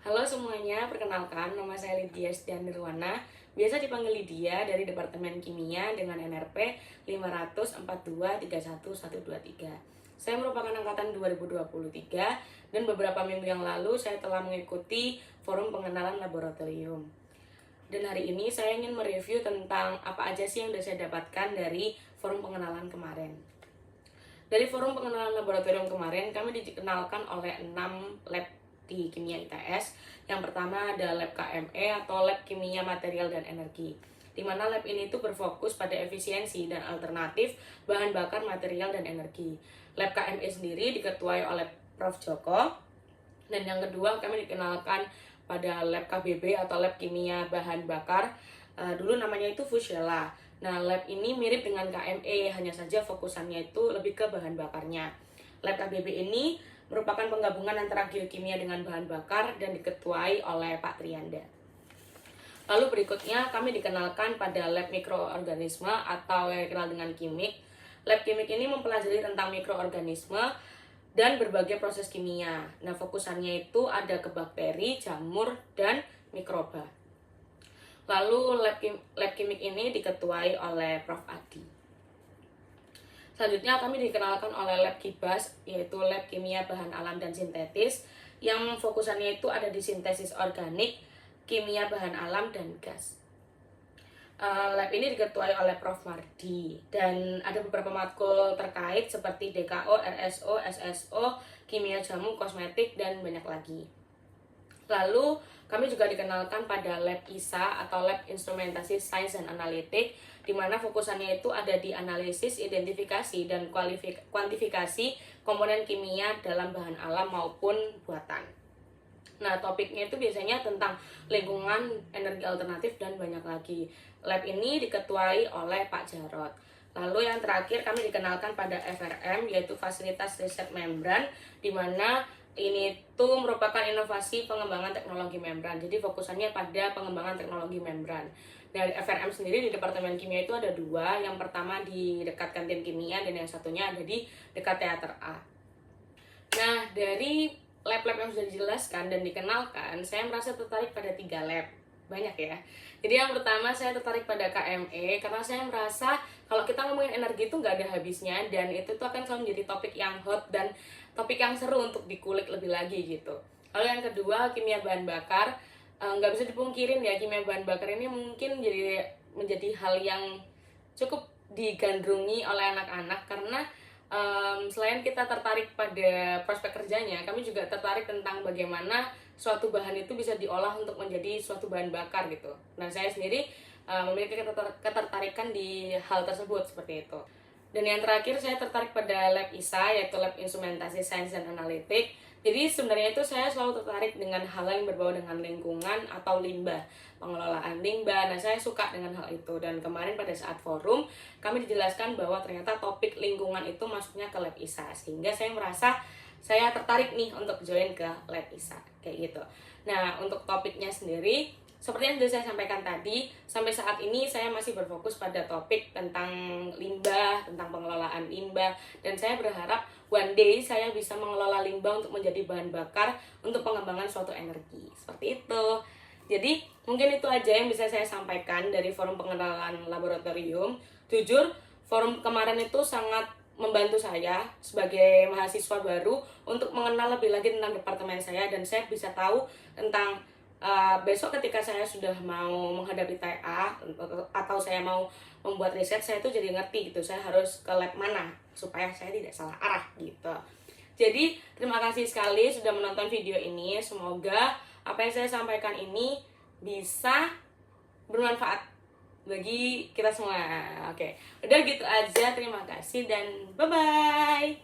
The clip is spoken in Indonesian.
Halo semuanya, perkenalkan nama saya Lydia Setian Nirwana, biasa dipanggil Lydia dari Departemen Kimia dengan NRP 542311123. Saya merupakan angkatan 2023 dan beberapa minggu yang lalu saya telah mengikuti forum pengenalan laboratorium. Dan hari ini saya ingin mereview tentang apa aja sih yang sudah saya dapatkan dari forum pengenalan kemarin. Dari forum pengenalan laboratorium kemarin, kami dikenalkan oleh 6 lab di Kimia ITS. Yang pertama ada lab KME atau lab Kimia Material dan Energi, di mana lab ini itu berfokus pada efisiensi dan alternatif bahan bakar material dan energi. Lab KME sendiri diketuai oleh Prof. Joko. Dan yang kedua kami dikenalkan pada lab KBB atau lab Kimia Bahan Bakar. Dulu namanya itu Fusiela. Nah, lab ini mirip dengan KME, hanya saja fokusannya itu lebih ke bahan bakarnya. Lab KBB ini merupakan penggabungan antara geokimia dengan bahan bakar dan diketuai oleh Pak Trianda. Lalu berikutnya kami dikenalkan pada lab mikroorganisme atau yang dikenal dengan kimik. Lab kimik ini mempelajari tentang mikroorganisme dan berbagai proses kimia. Nah, fokusannya itu ada ke bakteri, jamur, dan mikroba. Lalu lab kimik ini diketuai oleh Prof. Adi. Selanjutnya kami dikenalkan oleh lab KIBAS, yaitu lab kimia bahan alam dan sintetis, yang fokusannya itu ada di sintesis organik, kimia bahan alam, dan gas. Lab ini diketuai oleh Prof. Mardi, dan ada beberapa matkul terkait seperti DKO, RSO, SSO, kimia jamu, kosmetik, dan banyak lagi. Lalu kami juga dikenalkan pada lab ISA atau lab instrumentasi sains dan analitik, di mana fokusannya itu ada di analisis, identifikasi, dan kuantifikasi komponen kimia dalam bahan alam maupun buatan. Nah, topiknya itu biasanya tentang lingkungan, energi alternatif, dan banyak lagi. Lab ini diketuai oleh Pak Jarot. Lalu yang terakhir kami dikenalkan pada FRM, yaitu Fasilitas Riset Membran, di mana ini tuh merupakan inovasi pengembangan teknologi membran. Jadi fokusannya pada pengembangan teknologi membran. Dari FRM sendiri di Departemen Kimia itu ada dua. Yang pertama di dekat kantin kimia dan yang satunya ada di dekat teater A. Nah, dari lab-lab yang sudah dijelaskan dan dikenalkan, saya merasa tertarik pada 3 lab. Banyak ya. Jadi yang pertama saya tertarik pada KME karena saya merasa kalau kita ngomongin energi itu nggak ada habisnya, dan itu tuh akan selalu menjadi topik yang hot dan topik yang seru untuk dikulik lebih lagi gitu. Lalu yang kedua kimia bahan bakar, nggak bisa dipungkirin ya, kimia bahan bakar ini mungkin menjadi hal yang cukup digandrungi oleh anak-anak karena selain kita tertarik pada prospek kerjanya, kami juga tertarik tentang bagaimana suatu bahan itu bisa diolah untuk menjadi suatu bahan bakar gitu. Nah, saya sendiri memiliki ketertarikan di hal tersebut seperti itu. Dan yang terakhir saya tertarik pada lab ISA, yaitu lab instrumentasi sains dan analitik. Jadi sebenarnya itu saya selalu tertarik dengan hal yang berbau dengan lingkungan atau limbah, pengelolaan limbah. Nah, saya suka dengan hal itu, dan kemarin pada saat forum kami dijelaskan bahwa ternyata topik lingkungan itu masuknya ke lab ISA, sehingga saya merasa saya tertarik nih untuk join ke lab ISA kayak gitu. Nah, untuk topiknya sendiri seperti yang sudah saya sampaikan tadi, sampai saat ini saya masih berfokus pada topik tentang limbah, tentang pengelolaan limbah, dan saya berharap one day saya bisa mengelola limbah untuk menjadi bahan bakar untuk pengembangan suatu energi. Seperti itu. Jadi, mungkin itu aja yang bisa saya sampaikan dari forum pengenalan laboratorium. Jujur, forum kemarin itu sangat membantu saya sebagai mahasiswa baru untuk mengenal lebih lagi tentang departemen saya, dan saya bisa tahu tentang besok ketika saya sudah mau menghadapi TA atau saya mau membuat riset, saya tuh jadi ngerti gitu, saya harus ke lab mana supaya saya tidak salah arah gitu. Jadi terima kasih sekali sudah menonton video ini. Semoga apa yang saya sampaikan ini bisa bermanfaat bagi kita semua. Oke, udah gitu aja, terima kasih dan bye-bye.